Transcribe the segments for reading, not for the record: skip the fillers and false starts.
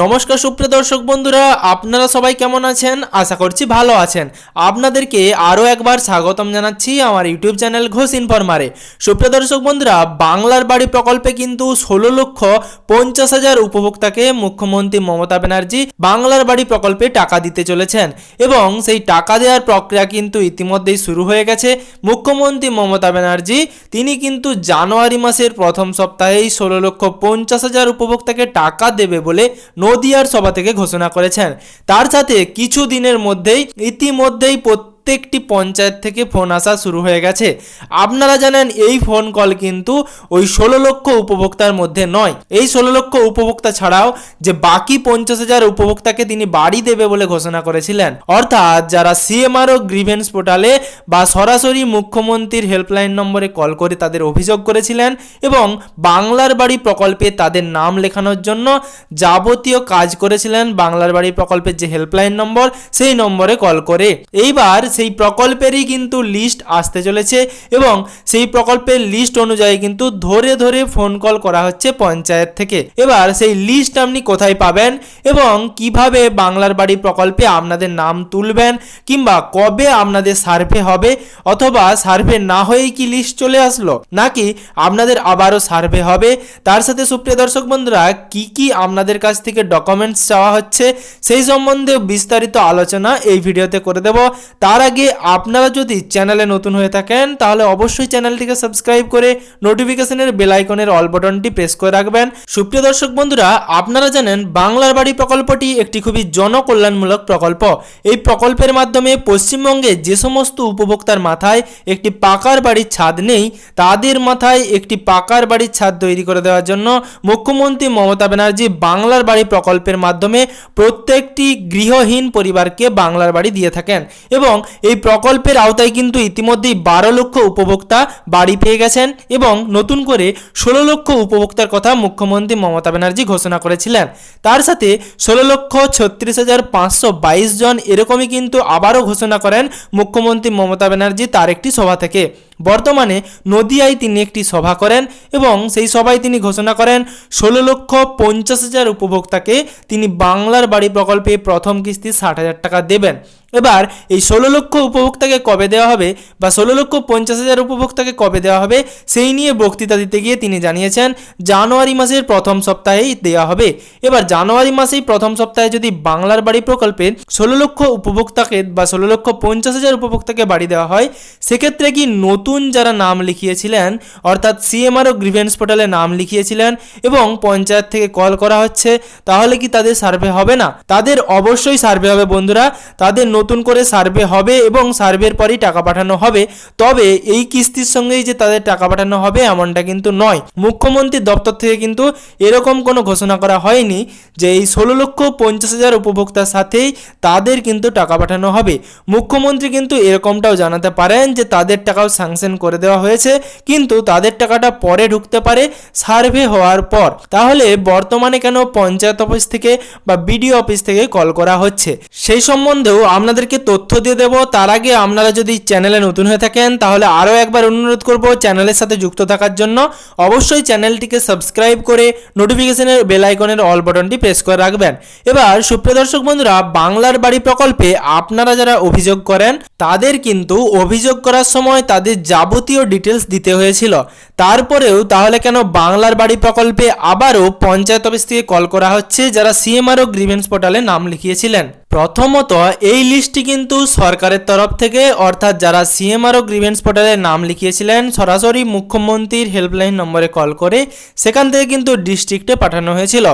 নমস্কার সুপ্রিয় দর্শক বন্ধুরা, আপনারা সবাই কেমন আছেন? আশা করছি ভালো আছেন। আপনাদেরকে আরও একবার স্বাগতম জানাচ্ছি আমার ইউটিউব চ্যানেল ঘোষ ইনফরমারে। সুপ্রিয় দর্শক বন্ধুরা, বাংলার বাড়ি প্রকল্পে কিন্তু 16,50,000 উপভোক্তাকে মুখ্যমন্ত্রী মমতা ব্যানার্জি বাংলার বাড়ি প্রকল্পে টাকা দিতে চলেছেন এবং সেই টাকা দেওয়ার প্রক্রিয়া কিন্তু ইতিমধ্যেই শুরু হয়ে গেছে। মুখ্যমন্ত্রী মমতা ব্যানার্জি তিনি কিন্তু জানুয়ারি মাসের প্রথম সপ্তাহেই 16,50,000 উপভোক্তাকে টাকা দেবে বলে নদিয়ার সভা থেকে ঘোষণা করেছেন। তার সাথে কিছু দিনের মধ্যেই ইতিমধ্যেই প্রত্যেকটি পঞ্চায়েত থেকে ফোন আসা শুরু হয়ে গেছে। আপনারা জানেন এই ফোন কল কিন্তু ওই 16 লক্ষ উপভোক্তার মধ্যে নয়। এই 16 লক্ষ উপভোক্তা ছাড়াও যে বাকি 50,000 উপভোক্তাকে তিনি বাড়ি দেবে বলে ঘোষণা করেছিলেন, অর্থাৎ যারা সিএমআরও গ্রিভেন্স পোর্টালে বা সরাসরি মুখ্যমন্ত্রীর হেল্পলাইন নম্বরে কল করে তাদের অভিযোগ করেছিলেন এবং বাংলার বাড়ি প্রকল্পে তাদের নাম লেখানোর জন্য যাবতীয় কাজ করেছিলেন বাংলার বাড়ি প্রকল্পের যে হেল্পলাইন নম্বর সেই নম্বরে কল করে। এইবার সেই প্রকল্পেরই কিন্তু লিস্ট আসতে চলেছে এবং সেই প্রকল্পের লিস্ট অনুযায়ী কিন্তু ধরে ধরে ফোন কল করা হচ্ছে পঞ্চায়েত থেকে। এবার সেই লিস্ট আপনি কোথায় পাবেন এবং কিভাবে বাংলার বাড়ি প্রকল্পে আপনাদের নাম তুলবেন কিংবা কবে আপনাদের সার্ভে হবে, অথবা সার্ভে না হয়েই কি লিস্ট চলে আসলো নাকি আপনাদের আবারও সার্ভে হবে, তার সাথে সুপ্রিয় দর্শক বন্ধুরা কি কি আপনাদের কাছ থেকে ডকুমেন্টস চাওয়া হচ্ছে সেই সম্বন্ধে বিস্তারিত আলোচনা এই ভিডিওতে করে দেব। তার আগে আপনারা যদি চ্যানেলে নতুন হয়ে থাকেন তাহলে অবশ্যই চ্যানেলটিকে সাবস্ক্রাইব করে নোটিফিকেশনের বেল আইকনের অল বাটনটি প্রেস করে রাখবেন। সুপ্রিয় দর্শক বন্ধুরা, আপনারা জানেন বাংলার বাড়ি প্রকল্পটি একটি খুবই জনকল্যাণমূলক প্রকল্প। এই প্রকল্পের মাধ্যমে পশ্চিমবঙ্গে যে সমস্ত উপভোক্তার মাথায় একটি পাকার বাড়ির ছাদ নেই তাদের মাথায় একটি পাকার বাড়ির ছাদ তৈরি করে দেওয়ার জন্য মুখ্যমন্ত্রী মমতা ব্যানার্জি বাংলার বাড়ি প্রকল্পের মাধ্যমে প্রত্যেকটি গৃহহীন পরিবারকে বাংলার বাড়ি দিয়ে থাকেন এবং এই প্রকল্পের আওতায় কিন্তু ইতিমধ্যেই 12 লক্ষ উপভোক্তা বাড়ি পেয়ে গেছেন এবং নতুন করে 16 লক্ষ উপভোক্তার কথা মুখ্যমন্ত্রী মমতা ব্যানার্জি ঘোষণা করেছিলেন। তার সাথে 16,36,522 জন এরকমই কিন্তু আবারও ঘোষণা করেন মুখ্যমন্ত্রী মমতা ব্যানার্জি তার একটি সভা থেকে। বর্তমানে নদিয়ায় তিনি একটি সভা করেন এবং সেই সভায় তিনি ঘোষণা করেন 16,50,000 উপভোক্তাকে তিনি বাংলার বাড়ি প্রকল্পে প্রথম কিস্তি 60,000 টাকা দেবেন। এবার এই 16 লক্ষ উপভোক্তাকে কবে দেওয়া হবে বা 16,50,000 উপভোক্তাকে কবে দেওয়া হবে সেই নিয়ে বক্তৃতা দিতে গিয়ে তিনি জানিয়েছেন জানুয়ারি মাসের প্রথম সপ্তাহেই দেওয়া হবে। এবার জানুয়ারি মাসেই প্রথম সপ্তাহে যদি বাংলার বাড়ি প্রকল্পে 16 লক্ষ উপভোক্তাকে বা 16,50,000 উপভোক্তাকে বাড়ি দেওয়া হয়, সেক্ষেত্রে কি নতুন যারা নাম লিখিয়েছিলেন অর্থাৎ সিএমআরও গ্রিভেন্স পোর্টালে নাম লিখিয়েছিলেন এবং পঞ্চায়েত থেকে কল করা হচ্ছে, তাহলে কি তাদের সার্ভে হবে না? তাদের অবশ্যই সার্ভে হবে বন্ধুরা, তাদের নতুন করে সার্ভে হবে এবং সার্ভের পরই টাকা পাঠানো হবে। তবে এই কিস্তির সঙ্গেই যে তাদের টাকা পাঠানো হবে এমনটা কিন্তু নয়। মুখ্যমন্ত্রীর দপ্তর থেকে কিন্তু এরকম কোনো ঘোষণা করা হয়নি যে এই 16,50,000 উপভোক্তার সাথেই তাদের কিন্তু টাকা পাঠানো হবে। মুখ্যমন্ত্রী কিন্তু এরকমটাও জানাতে পারেন যে তাদের টাকাও স্যাংশন করে দেওয়া হয়েছে, কিন্তু তাদের টাকাটা পরে ঢুকতে পারে সার্ভে হওয়ার পর। তাহলে বর্তমানে কেন পঞ্চায়েত অফিস থেকে বা বিডিও অফিস থেকে কল করা হচ্ছে সেই সম্বন্ধেও আপনাদেরকে তথ্য দিয়ে দেব। তার আগে আপনারা যদি চ্যানেলে নতুন হয়ে থাকেন তাহলে আরও একবার অনুরোধ করব চ্যানেলের সাথে যুক্ত থাকার জন্য। অবশ্যই চ্যানেলটিকে সাবস্ক্রাইব করে নোটিফিকেশনের বেল আইকনের অল বাটনটি প্রেস করে রাখবেন। এবার সুপ্রিয় দর্শক বন্ধুরা, বাংলার বাড়ি প্রকল্পে আপনারা যারা অভিযোগ করেন তাদের কিন্তু অভিযোগ করার সময় তাদের যাবতীয় ডিটেলস দিতে হয়েছিল। তারপরেও তাহলে কেন বাংলার বাড়ি প্রকল্পে আবারও পঞ্চায়েত অফিস থেকে কল করা হচ্ছে যারা সিএমআরও গ্রিভেন্স পোর্টালে নাম লিখিয়েছিলেন? প্রথমত এই লিস্টটি কিন্তু সরকারের তরফ থেকে, অর্থাৎ যারা সিএমআরও গ্রিভেন্স পোর্টালে নাম লিখিয়েছিলেন সরাসরি মুখ্যমন্ত্রীর হেল্পলাইন নম্বরে কল করে সেখান থেকে কিন্তু ডিস্ট্রিক্টে পাঠানো হয়েছিল,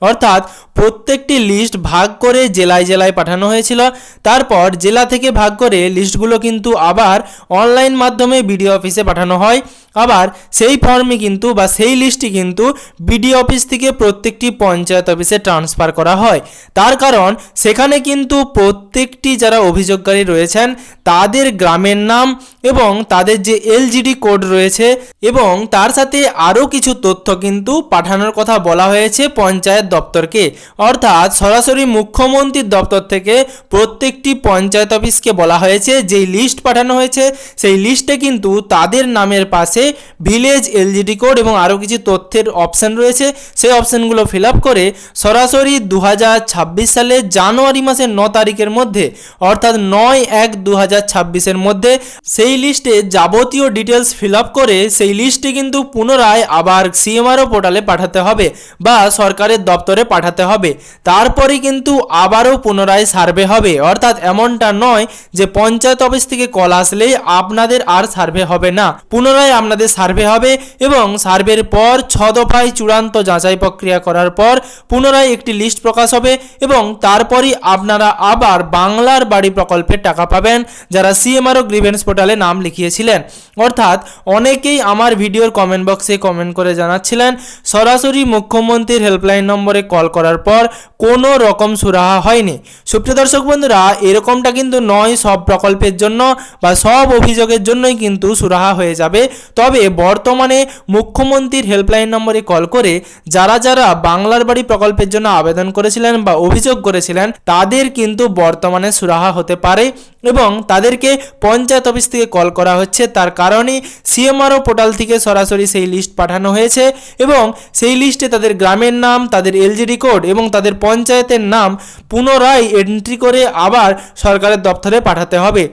অর্থাৎ প্রত্যেকটি লিস্ট ভাগ করে জেলায় জেলায় পাঠানো হয়েছিল। তারপর জেলা থেকে ভাগ করে লিস্টগুলো কিন্তু আবার অনলাইন মাধ্যমে বিডিও অফিসে পাঠানো হয়। আবার সেই ফর্মই কিন্তু বা সেই লিস্টটি কিন্তু বিডিও অফিস থেকে প্রত্যেকটি পঞ্চায়েত অফিসে ট্রান্সফার করা হয়। তার কারণ সেখানে কিন্তু প্রত্যেকটি যারা অভিযোগকারী রয়েছেন তাদের গ্রামের নাম এবং তাদের যে এলজিডি কোড রয়েছে এবং তার সাথে আরও কিছু তথ্য কিন্তু পাঠানোর কথা বলা হয়েছে পঞ্চায়েত দপ্তরকে। অর্থাৎ সরাসরি মুখ্যমন্ত্রীর দপ্তর থেকে প্রত্যেকটি পঞ্চায়েত অফিসকে বলা হয়েছে যেই লিস্ট পাঠানো হয়েছে সেই লিস্টে কিন্তু তাদের নামের পাশে ভিলেজ এলজিডি কোড এবং আরও কিছু তথ্যের অপশান রয়েছে, সেই অপশানগুলো ফিল আপ করে সরাসরি 2026 সালের জানুয়ারি মাসের 9 তারিখের মধ্যে অর্থাৎ 9/1/2026 মধ্যে সেই লিস্টে যাবতীয় ডিটেলস ফিল আপ করে সেই লিস্টে কিন্তু পুনরায় আবার সিএমআরও পোর্টালে পাঠাতে হবে বা সরকারের দপ্তরে পাঠাতে হবে। তারপরে কিন্তু আবারও পুনরায় সার্ভে হবে। অর্থাৎ এমনটা নয় যে পঞ্চায়েত অফিস থেকে কল আসলেই আপনাদের আর সার্ভে হবে না, পুনরায় আপনাদের সার্ভে হবে এবং সার্ভের পর 6 দফায় চূড়ান্ত যাচাই প্রক্রিয়া করার পর পুনরায় একটি লিস্ট প্রকাশ হবে এবং তারপরই আপনারা আবার বাংলার বাড়ি প্রকল্পের টাকা পাবেন যারা সিএমআরও গ্রিভেন্স পোর্টালে নাম লিখিয়েছিলেন। অর্থাৎ অনেকেই আমার ভিডিওর কমেন্ট বক্সে কমেন্ট করে জানাচ্ছিলেন সরাসরি মুখ্যমন্ত্রীর হেল্পলাইন নম্বরে কল করার পর কোনো রকম সুরাহা হয়নি। সুপ্রিয় দর্শক বন্ধুরা, এরকমটা কিন্তু নয় সব প্রকল্পের জন্য বা সব অভিযোগের জন্যই কিন্তু সুরাহা হয়ে যাবে। তবে বর্তমানে মুখ্যমন্ত্রীর হেল্পলাইন নম্বরে কল করে যারা যারা বাংলার বাড়ি প্রকল্পের জন্য আবেদন করেছিলেন বা অভিযোগ করেছিলেন তাদের কিন্তু বর্তমানে সুরাহা হতে পারে এবং তাদেরকে পঞ্চায়েত অফিস থেকে কল করা হচ্ছে। তার কারণে সিএমআরও পোর্টাল থেকে সরাসরি সেই লিস্ট পাঠানো হয়েছে এবং সেই লিস্টে তাদের গ্রামের নাম, তাদের এলজিডি কোড এবং তাদের পঞ্চায়েতের নাম পুনরায় এন্ট্রি করে আবার সরকারের দপ্তরে পাঠাতে হবে।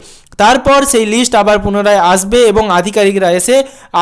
তারপর সেই লিস্ট আবার পুনরায় আসবে এবং আধিকারিকরা এসে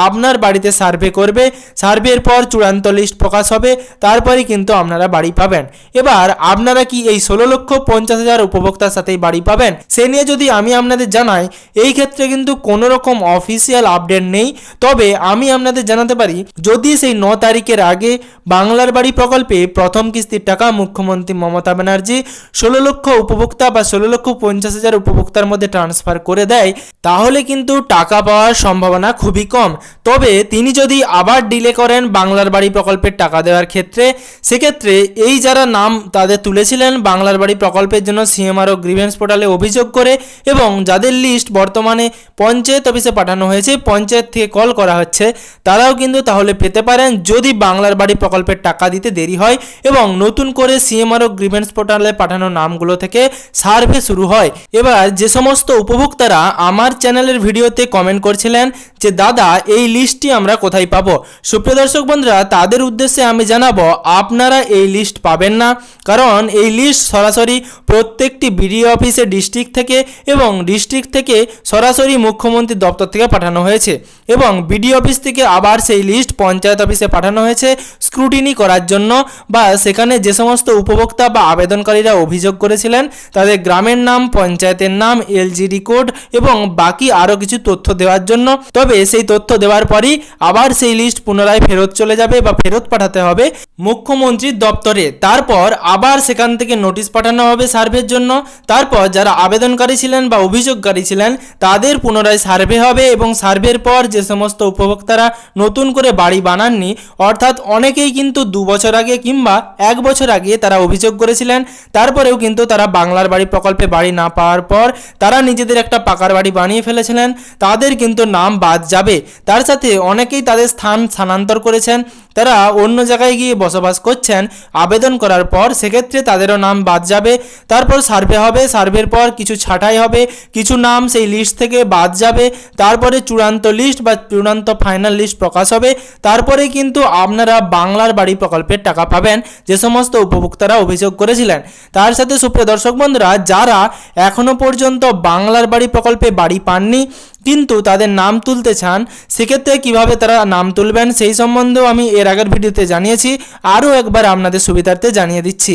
আপনার বাড়িতে সার্ভে করবে। সার্ভের পর চূড়ান্ত লিস্ট প্রকাশ হবে, তারপরেই কিন্তু আপনারা বাড়ি পাবেন। এবার আপনারা কি এই 16,50,000 উপভোক্তার সাথেই বাড়ি পাবেন সে নিয়ে যদি আমি আপনাদের জানাই, এই ক্ষেত্রে কিন্তু কোনো রকম অফিসিয়াল আপডেট নেই। তবে আমি আপনাদের জানাতে পারি যদি সেই 9 তারিখের আগে বাংলার বাড়ি প্রকল্পে প্রথম কিস্তির টাকা মুখ্যমন্ত্রী মমতা ব্যানার্জি 16 লক্ষ উপভোক্তা বা 16,50,000 উপভোক্তার মধ্যে ট্রান্সফার করে দেয় তাহলে কিন্তু টাকা পাওয়ার সম্ভাবনা খুবই কম। তবে তিনি যদি আবার ডিলে করেন বাংলার বাড়ি প্রকল্পের টাকা দেওয়ার ক্ষেত্রে, সেক্ষেত্রে এই যারা নাম তাদের তুলেছিলেন বাংলার বাড়ি প্রকল্পের জন্য সিএমআরও গ্রিভেন্স পোর্টালে অভিযোগ করে এবং যাদের লিস্ট বর্তমানে পঞ্চায়েত অফিসে পাঠানো হয়েছে, পঞ্চায়েত থেকে কল করা হচ্ছে, তারাও কিন্তু তাহলে পেতে পারেন যদি বাংলার বাড়ি প্রকল্পের টাকা দিতে দেরি হয় এবং নতুন করে সিএমআরও গ্রিভেন্স পোর্টালে পাঠানো নামগুলো থেকে সার্ভে শুরু হয়। এবার যে সমস্ত উপভোক্তারা আমার চ্যানেলের ভিডিওতে কমেন্ট করছিলেন যে দাদা এই লিস্টটি আমরা কোথায় পাবো, সুপ্রিয় দর্শক বন্ধুরা তাদের উদ্দেশ্যে আমি জানাবো আপনারা এই লিস্ট পাবেন না, কারণ এই লিস্ট সরাসরি প্রত্যেকটি বিডিও অফিসে ডিস্ট্রিক্ট থেকে এবং ডিস্ট্রিক্ট থেকে সরাসরি মুখ্যমন্ত্রীর দপ্তর থেকে পাঠানো হয়েছে এবং বিডিও অফিস থেকে আবার সেই লিস্ট পঞ্চায়েত অফিসে পাঠানো হয়েছে স্ক্রুটিনি করার জন্য বা সেখানে যে সমস্ত উপভোক্তা বা আবেদনকারীরা অভিযোগ করেছিলেন তাদের গ্রামের নাম, পঞ্চায়েতের নাম, এলজিডি কোড এবং বাকি আরও কিছু তথ্য দেওয়ার জন্য। তবে সেই তথ্য দেওয়ার পরই আবার সেই লিস্ট পুনরায় ফেরত চলে যাবে বা ফেরত পাঠাতে হবে মুখ্যমন্ত্রীর দপ্তরে। তারপর আবার সেখান থেকে নোটিশ পাঠানো হবে সার্ভের জন্য। তারপর যারা আবেদনকারী ছিলেন বা অভিযোগকারী ছিলেন তাদের পুনরায় সার্ভে হবে এবং সার্ভের পর যে সমস্ত উপভোক্তারা নতুন করে বাড়ি বানাননি, অর্থাৎ অনেকেই কিন্তু 2 বছর আগে কিংবা 1 বছর আগে তারা অভিযোগ করেছিলেন, তারপরেও কিন্তু তারা বাংলার বাড়ি প্রকল্পে বাড়ি না পাওয়ার পর তারা নিজেদের একটা পাকার বাড়ি বানিয়ে ফেলেছিলেন, তাদের কিন্তু নাম বাদ যাবে। তার সাথে অনেকেই তাদের স্থান স্থানান্তর করেছেন, তারা অন্য জায়গায় গিয়ে বসবাস করছেন আবেদন করার পর, সেক্ষেত্রে তাদেরও নাম বাদ যাবে। তারপর সার্ভে হবে, সার্ভের পর কিছু ছাঁটাই হবে, কিছু নাম সেই লিস্ট থেকে বাদ যাবে, তারপরে চূড়ান্ত লিস্ট বা চূড়ান্ত ফাইনাল লিস্ট প্রকাশ হবে। তারপরে কিন্তু আপনারা বাংলার বাড়ি প্রকল্পের টাকা পাবেন যে সমস্ত উপভোক্তারা অভিযোগ করেছিলেন। তার সাথে সুপ্রিয় দর্শক বন্ধুরা যারা এখনো পর্যন্ত বাংলার বাড়ি প্রকল্পে বাড়ি পাননি কিন্তু তাদের নাম তুলতে চান, সেক্ষেত্রে কিভাবে তারা নাম তুলবেন সেই সম্বন্ধেও আমি এর আগের ভিডিওতে জানিয়েছি, আরও একবার আপনাদের সুবিধার্থে জানিয়ে দিচ্ছি।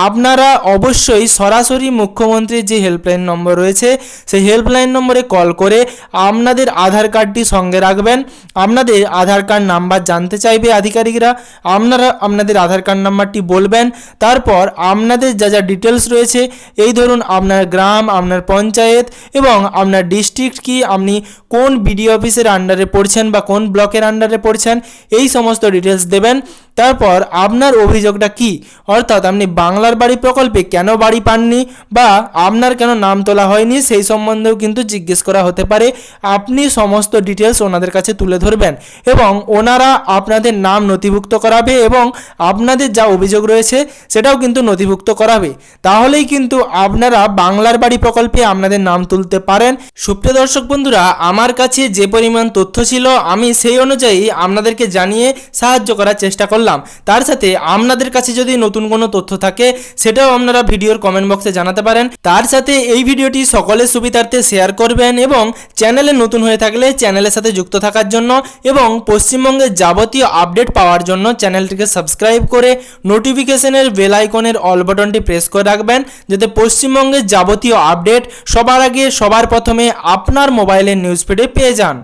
আপনারা অবশ্যই সরাসরি মুখ্যমন্ত্রীর যে হেল্পলাইন নম্বর রয়েছে সেই হেল্পলাইন নম্বরে কল করে আপনাদের আধার কার্ডটি সঙ্গে রাখবেন। আপনাদের আধার কার্ড নাম্বার জানতে চাইবে আধিকারিকরা, আপনারা আপনাদের আধার কার্ড নাম্বারটি বলবেন। তারপর আপনাদের যা যা ডিটেলস রয়েছে, এই ধরুন আপনার গ্রাম, আপনার পঞ্চায়েত এবং আপনার ডিস্ট্রিক্ট কি, আপনি কোন বিডিও অফিসের আন্ডারে পড়ছেন বা কোন ব্লকের আন্ডারে পড়ছেন, এই সমস্ত ডিটেলস দেবেন। তারপর আপনার অভিযোগটা কি, অর্থাৎ আপনি বাংলার বাড়ি প্রকল্পে কেন বাড়ি পাননি বা আপনার কেন নাম তোলা হয়নি সেই সম্বন্ধেও কিন্তু জিজ্ঞেস করা হতে পারে। আপনি সমস্ত ডিটেলস ওনাদের কাছে তুলে ধরবেন এবং ওনারা আপনাদের নাম নথিভুক্ত করাবে এবং আপনাদের যা অভিযোগ রয়েছে সেটাও কিন্তু নথিভুক্ত করাবে। তাহলেই কিন্তু আপনারা বাংলার বাড়ি প্রকল্পে আপনাদের নাম তুলতে পারেন। সুপ্রিয় দর্শক বন্ধুরা, আমার কাছে যে পরিমাণ তথ্য ছিল আমি সেই অনুযায়ী আপনাদেরকে জানিয়ে সাহায্য করার চেষ্টা করলাম। তার সাথে আপনাদের কাছে যদি নতুন কোনো তথ্য থাকে সেটাও আপনারা ভিডিওর কমেন্ট বক্সে জানাতে পারেন। তার সাথে এই ভিডিওটি সকলের সুবিধার্থে শেয়ার করবেন এবং চ্যানেলে নতুন হয়ে থাকলে চ্যানেলের সাথে যুক্ত থাকার জন্য এবং পশ্চিমবঙ্গের যাবতীয় আপডেট পাওয়ার জন্য চ্যানেলটিকে সাবস্ক্রাইব করে নোটিফিকেশনের বেল আইকনের অল বাটনটি প্রেস করে রাখবেন, যাতে পশ্চিমবঙ্গের যাবতীয় আপডেট সবার আগে সবার প্রথমে আপনার মোবাইলের নিউজ ফিডে পেয়ে যান।